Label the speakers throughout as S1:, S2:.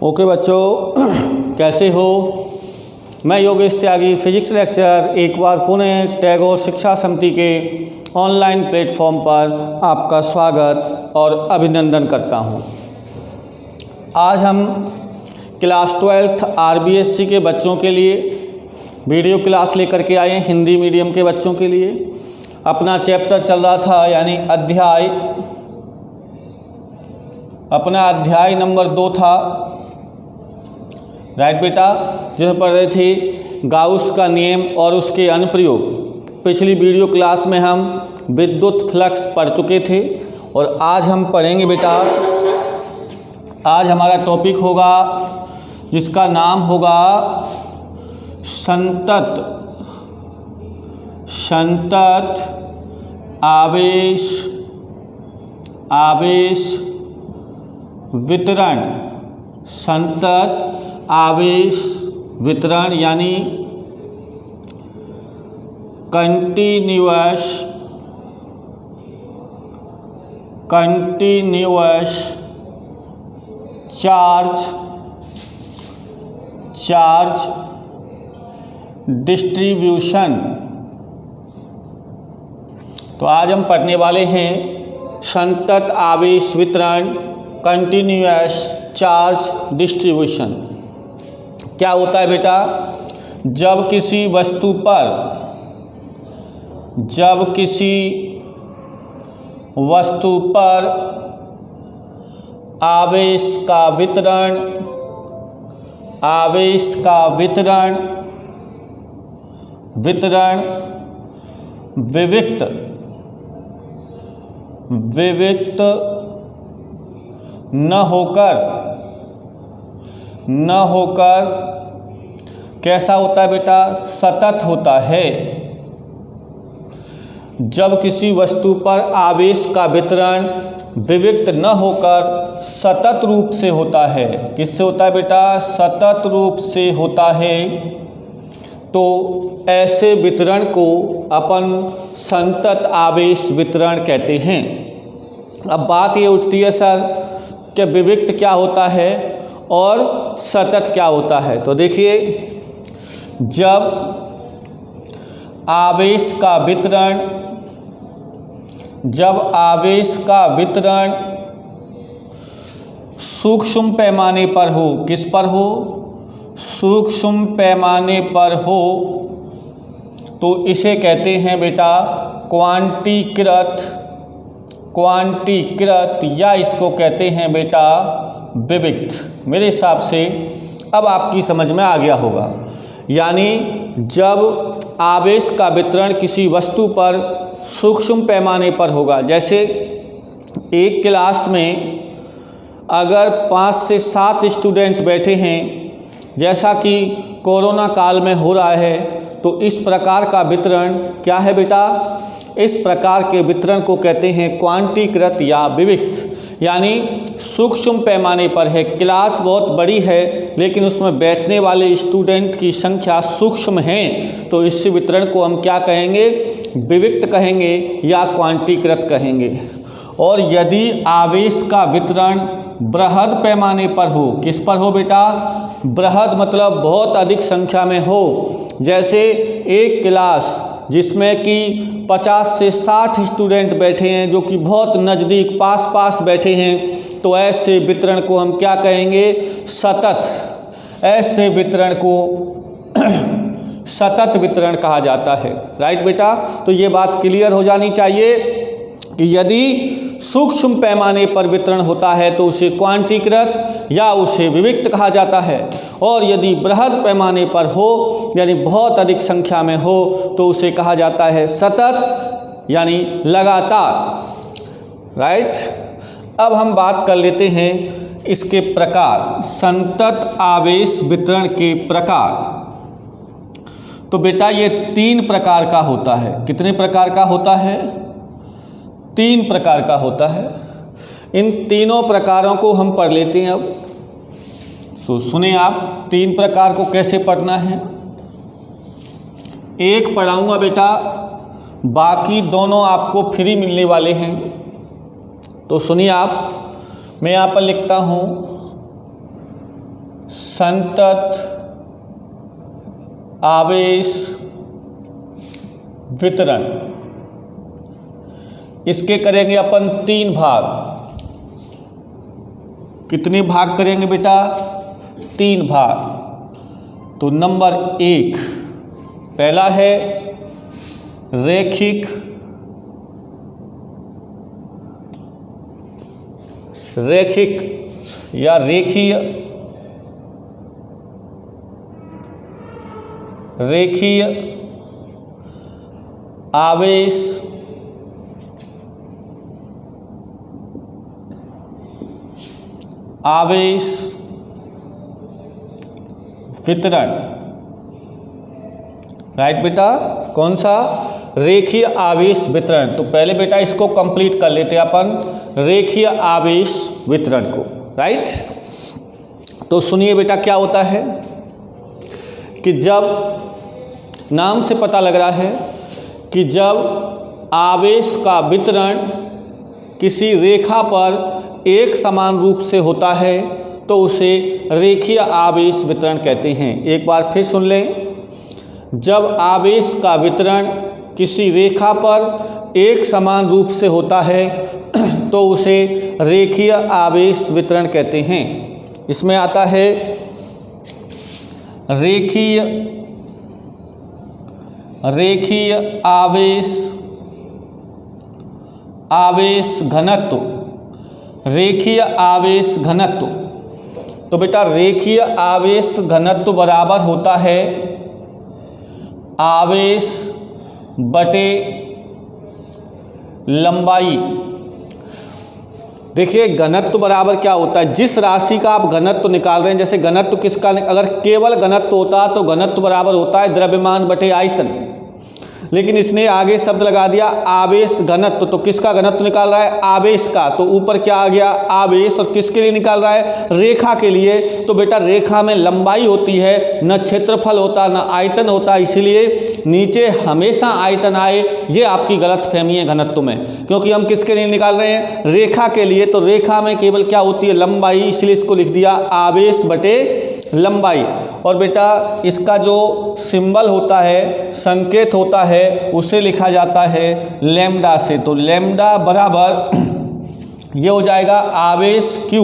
S1: Okay बच्चों, कैसे हो? मैं योगेश त्यागी, फिजिक्स लेक्चरर, एक बार पुनः टैगोर शिक्षा समिति के ऑनलाइन प्लेटफॉर्म पर आपका स्वागत और अभिनंदन करता हूं। आज हम क्लास 12th RBSC के बच्चों के लिए वीडियो क्लास लेकर के आए हैं, हिंदी मीडियम के बच्चों के लिए। अपना चैप्टर चल रहा था, यानी अध्याय नंबर 2 था, राइट बेटा, जिसमें पढ़ रहे थे गाउस का नियम और उसके अनुप्रयोग। पिछली वीडियो क्लास में हम विद्युत फ्लक्स पढ़ चुके थे और आज हम पढ़ेंगे बेटा। आज हमारा टॉपिक होगा जिसका नाम होगा संतत आवेश वितरण। संतत आवेश वितरण यानी कंटिन्यूअस चार्ज डिस्ट्रीब्यूशन। तो आज हम पढ़ने वाले हैं संतत आवेश वितरण, कंटिन्यूअस चार्ज डिस्ट्रीब्यूशन। क्या होता है बेटा? जब किसी वस्तु पर आवेश का वितरण विविक्त न होकर कैसा होता है बेटा? सतत होता है। जब किसी वस्तु पर आवेश का वितरण विविक्त न होकर सतत रूप से होता है। किससे होता है बेटा? सतत रूप से होता है। तो ऐसे वितरण को अपन संतत आवेश वितरण कहते हैं। अब बात ये उठती है सर कि विविक्त क्या होता है और सतत क्या होता है? तो देखिए, जब आवेश का वितरण सूक्ष्म पैमाने पर हो, किस पर हो? सूक्ष्म पैमाने पर हो, तो इसे कहते हैं बेटा क्वांटीकृत या इसको कहते हैं बेटा विविक्त। मेरे हिसाब से अब आपकी समझ में आ गया होगा। यानी जब आवेश का वितरण किसी वस्तु पर सूक्ष्म पैमाने पर होगा, जैसे एक क्लास में अगर 5 से 7 स्टूडेंट बैठे हैं, जैसा कि कोरोना काल में हो रहा है, तो इस प्रकार का वितरण क्या है बेटा? इस प्रकार के वितरण को कहते हैं क्वांटीकृत या विविक्त, यानी सूक्ष्म पैमाने पर है। क्लास बहुत बड़ी है लेकिन उसमें बैठने वाले स्टूडेंट की संख्या सूक्ष्म है, तो इस वितरण को हम क्या कहेंगे? विविक्त कहेंगे या क्वांटीकृत कहेंगे। और यदि आवेश का वितरण बृहद पैमाने पर हो, किस पर हो बेटा? बृहद मतलब बहुत अधिक संख्या में हो। जैसे एक क्लास जिसमें कि 50 से 60 स्टूडेंट बैठे हैं, जो कि बहुत नज़दीक पास बैठे हैं, तो ऐसे वितरण को हम क्या कहेंगे? सतत। ऐसे वितरण को सतत वितरण कहा जाता है, राइट बेटा। तो ये बात क्लियर हो जानी चाहिए कि यदि सूक्ष्म पैमाने पर वितरण होता है तो उसे क्वांटीकृत या उसे विविक्त कहा जाता है, और यदि बृहद पैमाने पर हो यानी बहुत अधिक संख्या में हो तो उसे कहा जाता है सतत यानी लगातार, राइट। अब हम बात कर लेते हैं इसके प्रकार, संतत आवेश वितरण के प्रकार। तो बेटा ये 3 प्रकार का होता है। कितने प्रकार का होता है? 3 प्रकार का होता है। इन तीनों प्रकारों को हम पढ़ लेते हैं। अब सुने आप 3 प्रकार को कैसे पढ़ना है। एक पढ़ाऊंगा बेटा बाकी दोनों आपको फ्री मिलने वाले हैं। तो सुनिए आप, मैं यहाँ पर लिखता हूँ संतत आवेश वितरण। इसके करेंगे अपन 3 भाग। कितने भाग करेंगे बेटा? 3 भाग। तो नंबर 1 पहला है रैखिक या रेखीय आवेश वितरण। राइट बेटा, कौन सा? रेखीय आवेश वितरण। तो पहले बेटा इसको कंप्लीट कर लेते हैं अपन, रेखीय आवेश वितरण को। राइट, तो सुनिए बेटा क्या होता है कि जब, नाम से पता लग रहा है कि जब आवेश का वितरण किसी रेखा पर एक समान रूप से होता है तो उसे रेखीय आवेश वितरण कहते हैं। एक बार फिर सुन लें, जब आवेश का वितरण किसी रेखा पर एक समान रूप से होता है तो उसे रेखीय आवेश वितरण कहते हैं। इसमें आता है रेखीय आवेश घनत्व। रेखीय आवेश घनत्व, तो बेटा रेखीय आवेश घनत्व बराबर होता है आवेश बटे लंबाई। देखिए घनत्व बराबर क्या होता है, जिस राशि का आप घनत्व निकाल रहे हैं, जैसे घनत्व किसका, अगर केवल घनत्व होता तो घनत्व बराबर होता है द्रव्यमान बटे आयतन, लेकिन इसने आगे शब्द लगा दिया आवेश घनत्व। तो किसका घनत्व निकाल रहा है? आवेश का। तो ऊपर क्या आ गया? आवेश। और किसके लिए निकाल रहा है? रेखा के लिए। तो बेटा रेखा में लंबाई होती है, न क्षेत्रफल होता न आयतन होता, इसलिए नीचे हमेशा आयतन आए, ये आपकी गलतफहमी है घनत्व में, क्योंकि हम किसके लिए निकाल रहे हैं? रेखा के लिए। तो रेखा में केवल क्या होती है? लंबाई, इसलिए इसको लिख दिया आवेश बटे लंबाई। और बेटा इसका जो सिंबल होता है, संकेत होता है, उसे लिखा जाता है लैम्डा से। तो लैम्डा बराबर ये हो जाएगा आवेश Q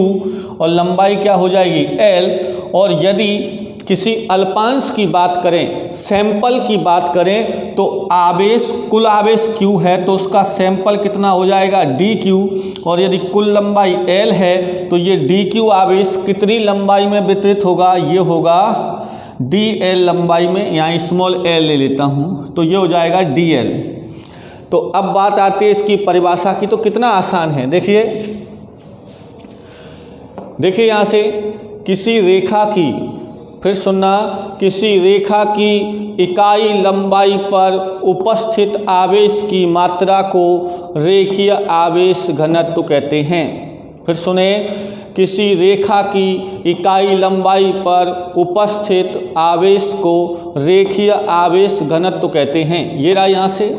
S1: और लंबाई क्या हो जाएगी? L। और यदि किसी अल्पांश की बात करें, सैंपल की बात करें, तो आवेश, कुल आवेश Q है तो उसका सैंपल कितना हो जाएगा? dQ। और यदि कुल लंबाई L है तो ये dQ आवेश कितनी लंबाई में वितरित होगा? ये होगा dL लंबाई में, यहाँ स्मॉल l ले लेता हूँ, तो ये हो जाएगा dL। तो अब बात आती है इसकी परिभाषा की, तो कितना आसान है। देखिए यहाँ से किसी रेखा की, फिर सुनना, किसी रेखा की इकाई लंबाई पर उपस्थित आवेश की मात्रा को रेखीय आवेश घनत्व कहते हैं। फिर सुने, किसी रेखा की इकाई लंबाई पर उपस्थित आवेश को रेखीय आवेश घनत्व कहते हैं। ये रहा यहाँ से।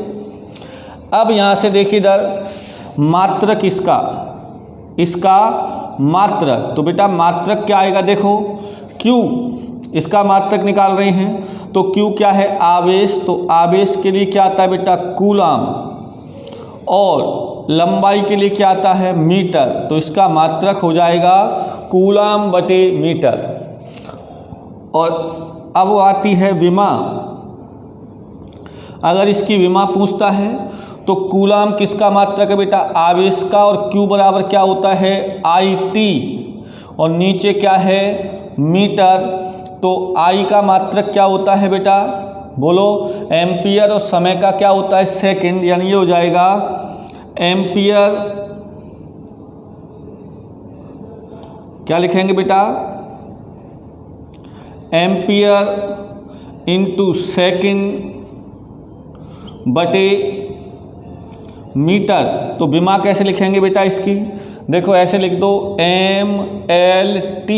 S1: अब यहाँ से देखिए इधर मात्रक इसका मात्रक। तो बेटा मात्रक क्या आएगा? देखो Q, इसका मात्रक निकाल रहे हैं तो Q क्या है? आवेश। तो आवेश के लिए क्या आता है बेटा? कूलाम। और लंबाई के लिए क्या आता है? मीटर। तो इसका मात्रक हो जाएगा कूलाम बटे मीटर। और अब आती है विमा। अगर इसकी विमा पूछता है तो कूलाम किसका मात्रक है बेटा? आवेश का। और Q बराबर क्या होता है? IT। और नीचे क्या है? मीटर। तो I का मात्रक क्या होता है बेटा? बोलो। एम्पियर। और समय का क्या होता है? सेकंड। यानी ये हो जाएगा एम्पियर, क्या लिखेंगे बेटा? एम्पियर इंटू सेकंड बटे मीटर। तो विमा कैसे लिखेंगे बेटा इसकी? देखो ऐसे लिख दो, MLT।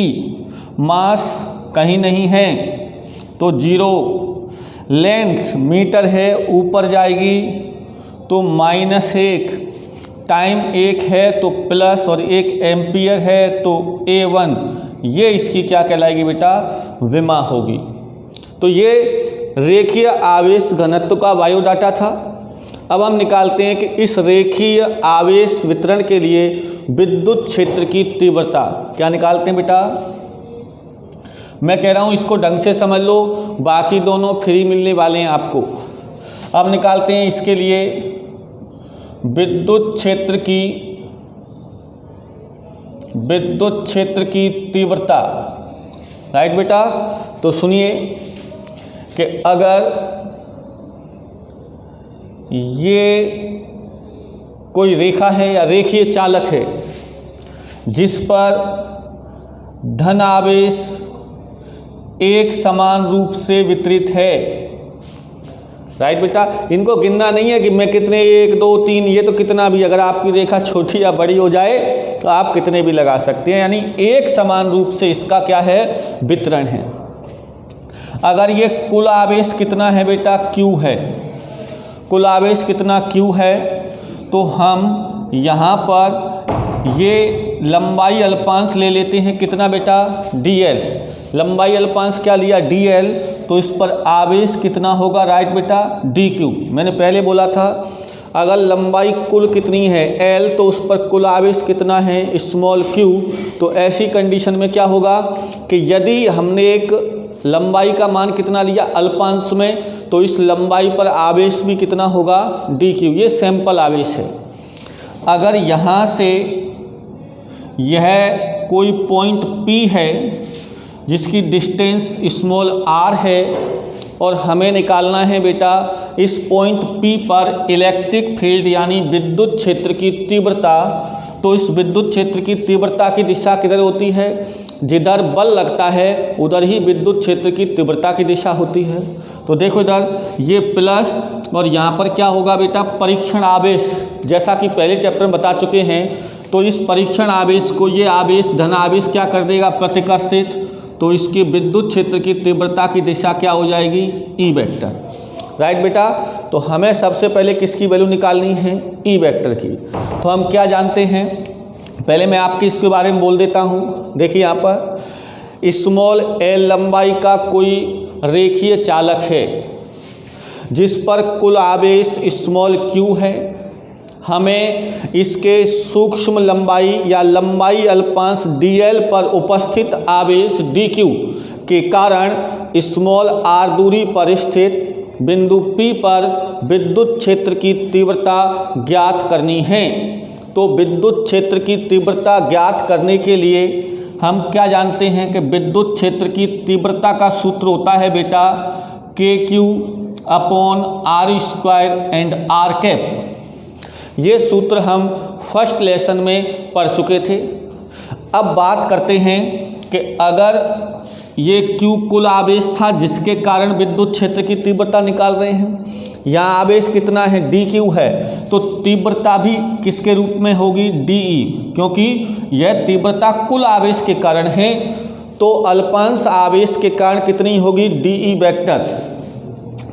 S1: मास कहीं नहीं है तो 0। लेंथ मीटर है, ऊपर जाएगी तो -1, टाइम 1 है तो प्लस और 1 एम्पियर है तो A1, ये इसकी क्या कहलाएगी बेटा, विमा होगी। तो ये रेखीय आवेश घनत्व का बायोडाटा था। अब हम निकालते हैं कि इस रेखीय आवेश वितरण के लिए विद्युत क्षेत्र की तीव्रता क्या निकालते हैं बेटा। मैं कह रहा हूँ इसको ढंग से समझ लो, बाकी दोनों फ्री मिलने वाले हैं आपको। अब निकालते हैं इसके लिए विद्युत क्षेत्र की तीव्रता। राइट बेटा, तो सुनिए कि अगर ये कोई रेखा है या रेखीय चालक है जिस पर धन आवेश एक समान रूप से वितरित है। राइट बेटा, इनको गिनना नहीं है कि मैं कितने 1 2 3, ये तो कितना भी, अगर आपकी रेखा छोटी या बड़ी हो जाए तो आप कितने भी लगा सकते हैं, यानी एक समान रूप से इसका क्या है, वितरण है। अगर ये कुल आवेश कितना है बेटा, Q है, कुल आवेश कितना Q है, तो हम यहाँ पर ये लंबाई अल्पांश ले लेते हैं कितना बेटा, dl। लंबाई अल्पांश क्या लिया, dl, तो इस पर आवेश कितना होगा, राइट बेटा, dq। मैंने पहले बोला था अगर लंबाई कुल कितनी है l, तो उस पर कुल आवेश कितना है, स्मॉल q। तो ऐसी कंडीशन में क्या होगा कि यदि हमने एक लंबाई का मान कितना लिया अल्पांश में, तो इस लंबाई पर आवेश भी कितना होगा, dq। ये सैंपल आवेश है। अगर यहाँ से यह कोई पॉइंट P है जिसकी डिस्टेंस स्मॉल r है और हमें निकालना है बेटा इस पॉइंट P पर इलेक्ट्रिक फील्ड यानी विद्युत क्षेत्र की तीव्रता, तो इस विद्युत क्षेत्र की तीव्रता की दिशा किधर होती है, जिधर बल लगता है उधर ही विद्युत क्षेत्र की तीव्रता की दिशा होती है। तो देखो इधर ये प्लस और यहाँ पर क्या होगा बेटा, परीक्षण आवेश, जैसा कि पहले चैप्टर में बता चुके हैं। तो इस परीक्षण आवेश को ये आवेश धन आवेश क्या कर देगा, प्रतिकर्षित, तो इसकी विद्युत क्षेत्र की तीव्रता की दिशा क्या हो जाएगी, ई वेक्टर। राइट बेटा, तो हमें सबसे पहले किसकी वैल्यू निकालनी है, ई वेक्टर की। तो हम क्या जानते हैं, पहले मैं आपके इसके बारे में बोल देता हूँ। देखिए यहाँ पर स्मॉल l लंबाई का कोई रेखीय चालक है जिस पर कुल आवेश स्मॉल q है। हमें इसके सूक्ष्म लंबाई या लंबाई अल्पांश dl पर उपस्थित आवेश dq के कारण स्मॉल r दूरी पर स्थित बिंदु P पर विद्युत क्षेत्र की तीव्रता ज्ञात करनी है। तो विद्युत क्षेत्र की तीव्रता ज्ञात करने के लिए हम क्या जानते हैं कि विद्युत क्षेत्र की तीव्रता का सूत्र होता है बेटा KQ/r² एंड r कैप। ये सूत्र हम फर्स्ट लेसन में पढ़ चुके थे। अब बात करते हैं कि अगर ये Q कुल आवेश था जिसके कारण विद्युत क्षेत्र की तीव्रता निकाल रहे हैं, यहाँ आवेश कितना है, dq है, तो तीव्रता भी किसके रूप में होगी, dE, क्योंकि यह तीव्रता कुल आवेश के कारण है। तो अल्पांश आवेश के कारण कितनी होगी, dE वेक्टर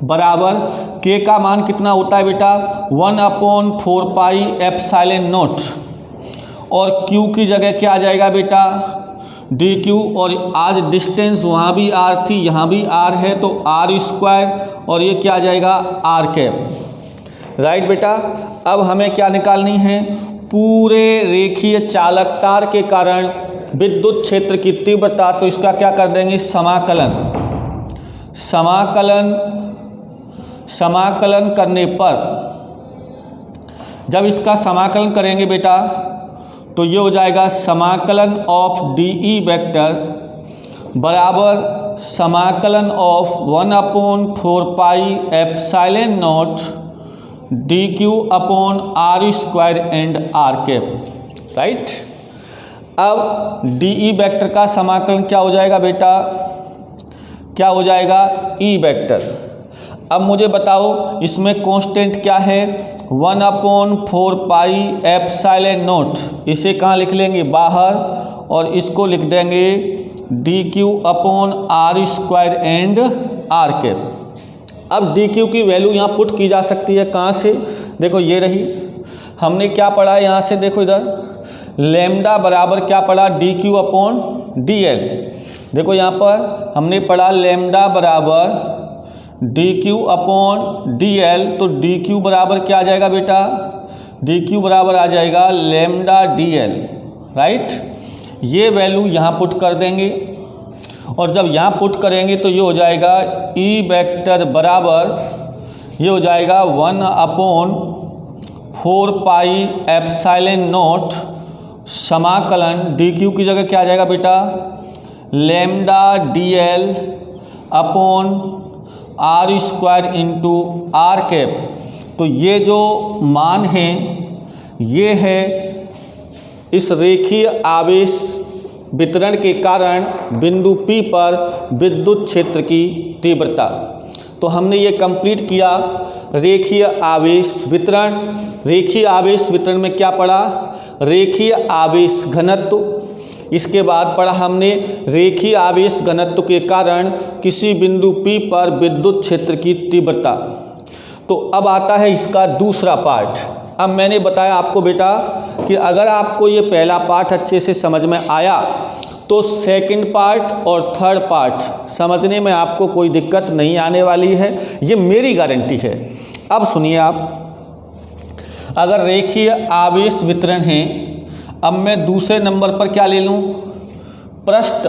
S1: बराबर k का मान कितना होता है बेटा, 1/4πε0, और q की जगह क्या आ जाएगा बेटा, dq, और आज डिस्टेंस वहाँ भी r थी यहाँ भी r है तो r², और ये क्या आ जाएगा, r कैप। राइट बेटा, अब हमें क्या निकालनी है, पूरे रेखीय चालक तार के कारण विद्युत क्षेत्र की तीव्रता। तो इसका क्या कर देंगे, समाकलन करने पर, जब इसका समाकलन करेंगे बेटा तो ये हो जाएगा समाकलन ऑफ dE वेक्टर बराबर समाकलन of 1/4πε0 dq/r² and r cap. Right, अब dE वेक्टर का समाकलन क्या हो जाएगा बेटा, क्या हो जाएगा, E वेक्टर। अब मुझे बताओ इसमें कांस्टेंट क्या है, 1/4πε0, इसे कहाँ लिख लेंगे, बाहर, और इसको लिख देंगे dq/r² एंड r कैप। अब dq की वैल्यू यहाँ पुट की जा सकती है, कहाँ से, देखो ये रही, हमने क्या पढ़ा यहाँ से, देखो इधर लैम्डा बराबर क्या पढ़ा, D Q upon D L. देखो यहाँ पर हमने पढ़ा लैम्डा बराबर D Q upon D L, तो डी क्यू बराबर क्या आ जाएगा बेटा, डी क्यू बराबर आ जाएगा लैम्डा डी एल, राइट। ये वैल्यू यहाँ पुट कर देंगे और जब यहाँ पुट करेंगे तो ये हो जाएगा ई वेक्टर बराबर ये हो जाएगा 1/4 पाई एप्सिलॉन नॉट समाकलन डी क्यू की जगह क्या आ जाएगा बेटा, lambda D L upon R square into R cap. तो ये जो मान है ये है इस रेखीय आवेश वितरण के कारण बिंदु P पर विद्युत क्षेत्र की तीव्रता। तो हमने ये कंप्लीट किया रेखीय आवेश वितरण। रेखीय आवेश वितरण में क्या पढ़ा, रेखीय आवेश घनत्व। इसके बाद पढ़ा हमने रेखीय आवेश घनत्व के कारण किसी बिंदु P पर विद्युत क्षेत्र की तीव्रता। तो अब आता है इसका दूसरा पार्ट। अब मैंने बताया आपको बेटा कि अगर आपको ये पहला पार्ट अच्छे से समझ में आया तो सेकंड पार्ट और थर्ड पार्ट समझने में आपको कोई दिक्कत नहीं आने वाली है, ये मेरी गारंटी है। अब सुनिए आप, अगर रेखीय आवेश वितरण है, अब मैं दूसरे नंबर पर क्या ले लूँ, पृष्ठ,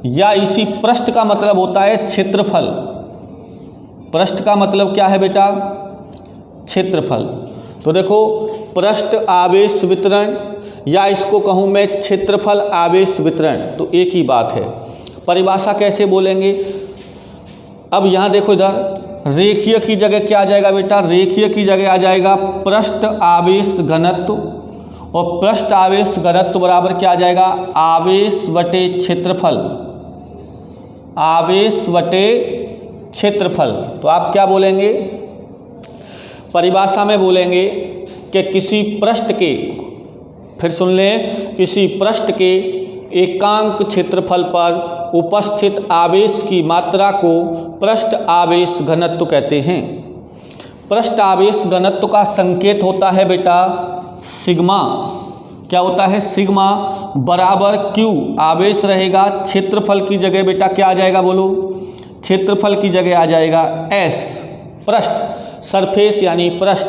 S1: या इसी पृष्ठ का मतलब होता है क्षेत्रफल। पृष्ठ का मतलब क्या है बेटा, क्षेत्रफल। तो देखो पृष्ठ आवेश वितरण या इसको कहूँ मैं क्षेत्रफल आवेश वितरण, तो एक ही बात है। परिभाषा कैसे बोलेंगे, अब यहाँ देखो इधर रेखीय की जगह क्या आ जाएगा बेटा, रेखीय की जगह आ जाएगा पृष्ठ आवेश घनत्व, और पृष्ठ आवेश घनत्व बराबर क्या आ जाएगा, आवेश बटे क्षेत्रफल, आवेश बटे क्षेत्रफल। तो आप क्या बोलेंगे, परिभाषा में बोलेंगे कि किसी पृष्ठ के, फिर सुन लें, किसी पृष्ठ के एकांक क्षेत्रफल पर उपस्थित आवेश की मात्रा को पृष्ठ आवेश घनत्व कहते हैं। पृष्ठ आवेश घनत्व का संकेत होता है बेटा सिग्मा। क्या होता है, सिग्मा बराबर क्यू, आवेश रहेगा, क्षेत्रफल की जगह बेटा क्या आ जाएगा बोलो, क्षेत्रफल की जगह आ जाएगा एस, पृष्ठ, सरफेस यानी पृष्ठ,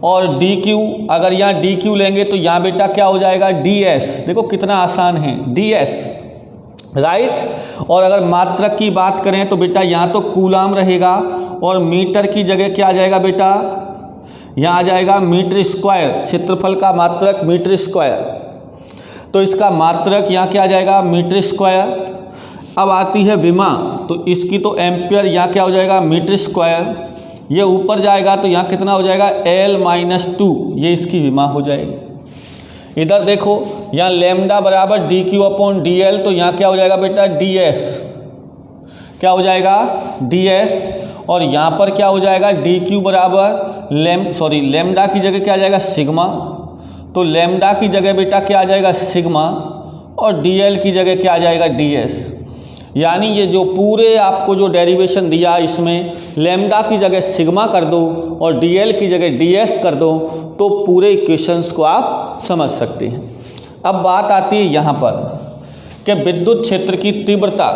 S1: और डी क्यू, अगर यहाँ डी क्यू लेंगे तो यहाँ बेटा क्या हो जाएगा डी एस। देखो कितना आसान है, डी एस, राइट। और अगर मात्रक की बात करें तो बेटा यहाँ तो कूलाम रहेगा, और मीटर की जगह क्या आ जाएगा बेटा, यहाँ आ जाएगा मीटर स्क्वायर, क्षेत्रफल का मात्रक मीटर स्क्वायर, तो इसका मात्रक यहाँ क्या आ जाएगा मीटर स्क्वायर। अब आती है विमा, तो इसकी तो एम्पियर, यहाँ क्या हो जाएगा मीटर स्क्वायर, ये ऊपर जाएगा तो यहाँ कितना हो जाएगा L-2, ये इसकी विमा हो जाएगी। इधर देखो यहाँ लैम्डा बराबर D Q upon D L, तो यहाँ क्या हो जाएगा बेटा डी एस, क्या हो जाएगा डी एस, और यहाँ पर क्या हो जाएगा डी क्यू बराबर लैम्डा की जगह क्या आ जाएगा सिग्मा, तो लैम्डा की जगह बेटा क्या आ जाएगा सिग्मा, और डी एल की जगह क्या आ जाएगा डी एस। यानी ये जो पूरे आपको जो डेरिवेशन दिया इसमें लैम्डा की जगह सिग्मा कर दो और डी एल की जगह डी एस कर दो, तो पूरे इक्वेशंस को आप समझ सकते हैं। अब बात आती है यहाँ पर कि विद्युत क्षेत्र की तीव्रता,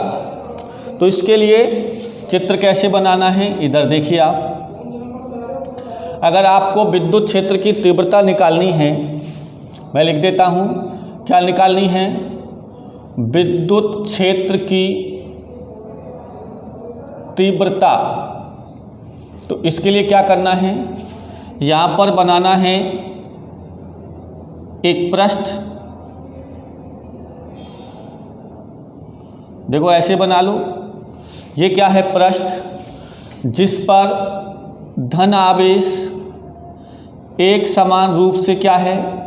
S1: तो इसके लिए चित्र कैसे बनाना है, इधर देखिए आप। अगर आपको विद्युत क्षेत्र की तीव्रता निकालनी है, मैं लिख देता हूँ, क्या निकालनी है, विद्युत क्षेत्र की तीव्रता। तो इसके लिए क्या करना है, यहाँ पर बनाना है एक पृष्ठ, देखो ऐसे बना लो, ये क्या है पृष्ठ जिस पर धन आवेश एक समान रूप से क्या है,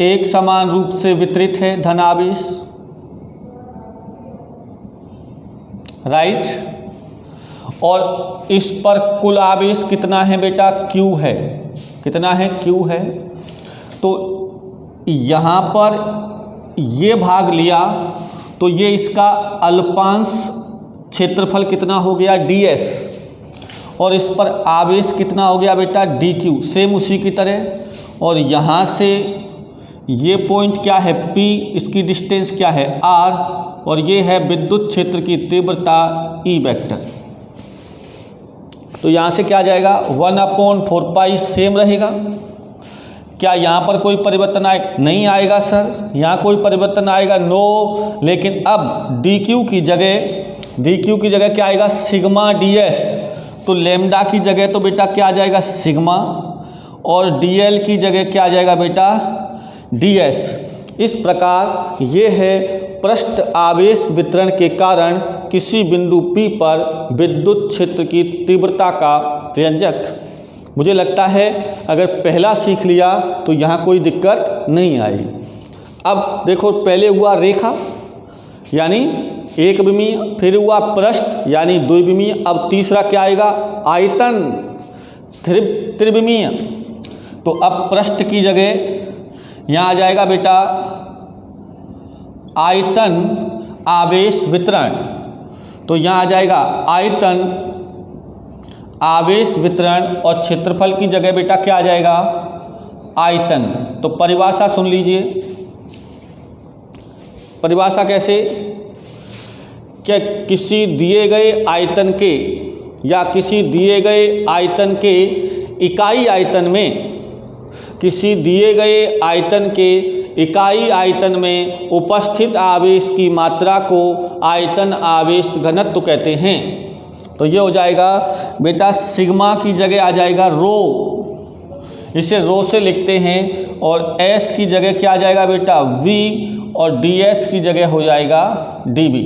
S1: एक समान रूप से वितरित है धन आवेश, राइट। और इस पर कुल आवेश कितना है बेटा, Q है, कितना है Q है। तो यहाँ पर ये भाग लिया तो ये इसका अल्पांश क्षेत्रफल कितना हो गया ds, और इस पर आवेश कितना हो गया बेटा dq, सेम उसी की तरह। और यहाँ से ये पॉइंट क्या है P, इसकी डिस्टेंस क्या है r, और ये है विद्युत क्षेत्र की तीव्रता E वेक्टर। तो यहाँ से क्या जाएगा 1/4 सेम रहेगा। क्या यहाँ पर कोई परिवर्तन नहीं आएगा सर, यहाँ कोई परिवर्तन आएगा नो। लेकिन अब dq की जगह क्या आएगा सिग्मा ds, तो लेमडा की जगह तो बेटा क्या आ जाएगा सिग्मा, और dl की जगह क्या आ जाएगा बेटा ds। इस प्रकार ये है पृष्ठ आवेश वितरण के कारण किसी बिंदु P पर विद्युत क्षेत्र की तीव्रता का व्यंजक। मुझे लगता है अगर पहला सीख लिया तो यहाँ कोई दिक्कत नहीं आई। अब देखो पहले हुआ रेखा यानी एक विमीय, फिर हुआ पृष्ठ यानी द्विविमीय, अब तीसरा क्या आएगा आयतन त्रिविमीय। तो अब पृष्ठ की जगह यहाँ आ जाएगा बेटा आयतन आवेश वितरण, तो यहाँ आ जाएगा आयतन आवेश वितरण, और क्षेत्रफल की जगह बेटा क्या आ जाएगा आयतन। तो परिभाषा सुन लीजिए, परिभाषा कैसे, क्या किसी दिए गए आयतन के या किसी दिए गए आयतन के इकाई आयतन में, किसी दिए गए आयतन के इकाई आयतन में उपस्थित आवेश की मात्रा को आयतन आवेश घनत्व कहते हैं। तो ये हो जाएगा बेटा सिग्मा की जगह आ जाएगा रो, इसे रो से लिखते हैं, और एस की जगह क्या आ जाएगा बेटा वी, और ds की जगह हो जाएगा dv।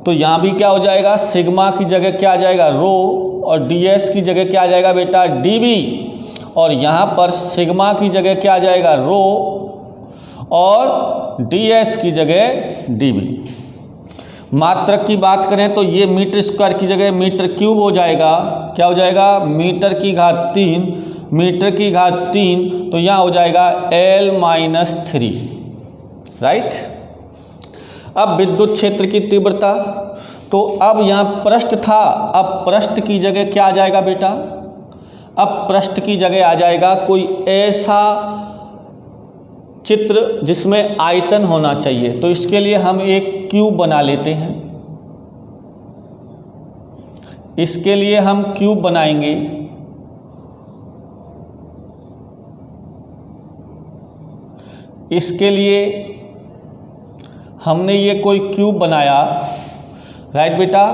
S1: तो यहाँ भी क्या हो जाएगा सिग्मा की जगह क्या आ जाएगा रो, और ds की जगह क्या आ जाएगा बेटा dv, और यहाँ पर सिग्मा की जगह क्या आ जाएगा रो, और ds की जगह dv। मात्रक की बात करें तो ये मीटर स्क्वायर की जगह मीटर क्यूब हो जाएगा, क्या हो जाएगा मीटर की घात 3, मीटर की घात 3, तो यहाँ हो जाएगा L-3, राइट। अब विद्युत क्षेत्र की तीव्रता, तो अब यहाँ पृष्ठ था, अब पृष्ठ की जगह क्या आ जाएगा बेटा, अब पृष्ठ की जगह आ जाएगा कोई ऐसा चित्र जिसमें आयतन होना चाहिए। तो इसके लिए हम एक क्यूब बना लेते हैं, इसके लिए हम क्यूब बनाएंगे। इसके लिए हमने ये कोई क्यूब बनाया, राइट बेटा,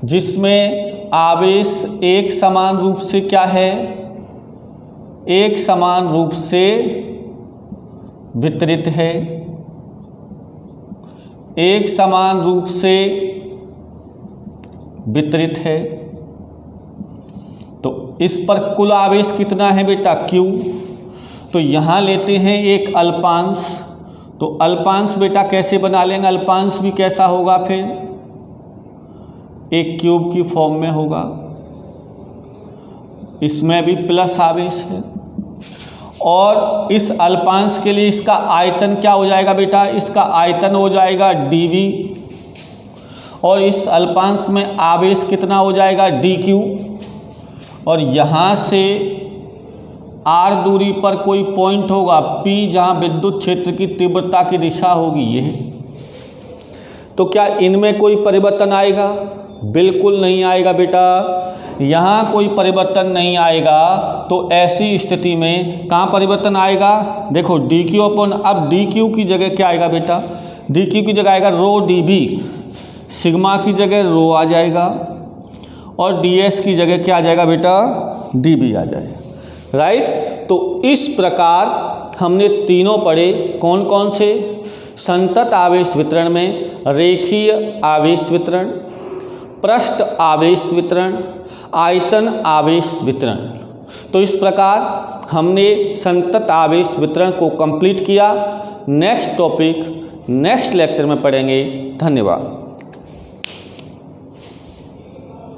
S1: जिसमें आवेश एक समान रूप से क्या है, एक समान रूप से वितरित है, एक समान रूप से वितरित है। तो इस पर कुल आवेश कितना है बेटा Q। तो यहाँ लेते हैं एक अल्पांश, तो अल्पांश बेटा कैसे बना लेंगे, अल्पांश भी कैसा होगा फिर एक क्यूब की फॉर्म में होगा, इसमें भी प्लस आवेश है। और इस अल्पांश के लिए इसका आयतन क्या हो जाएगा बेटा, इसका आयतन हो जाएगा dv, और इस अल्पांश में आवेश कितना हो जाएगा dq, और यहाँ से r दूरी पर कोई पॉइंट होगा P जहाँ विद्युत क्षेत्र की तीव्रता की दिशा होगी यह। तो क्या इनमें कोई परिवर्तन आएगा, बिल्कुल नहीं आएगा बेटा, यहाँ कोई परिवर्तन नहीं आएगा। तो ऐसी स्थिति में कहाँ परिवर्तन आएगा, देखो dq अपन, अब dq की जगह क्या आएगा बेटा, dq की जगह आएगा रो dv, सिग्मा की जगह रो आ जाएगा, और ds की जगह क्या आ जाएगा बेटा dv आ जाएगा, राइट। तो इस प्रकार हमने तीनों पढ़े, कौन कौन से, संतत आवेश वितरण में रेखीय आवेश वितरण, पृष्ठ आवेश वितरण, आयतन आवेश वितरण। तो इस प्रकार हमने संतत आवेश वितरण को कंप्लीट किया। नेक्स्ट टॉपिक नेक्स्ट लेक्चर में पढ़ेंगे। धन्यवाद।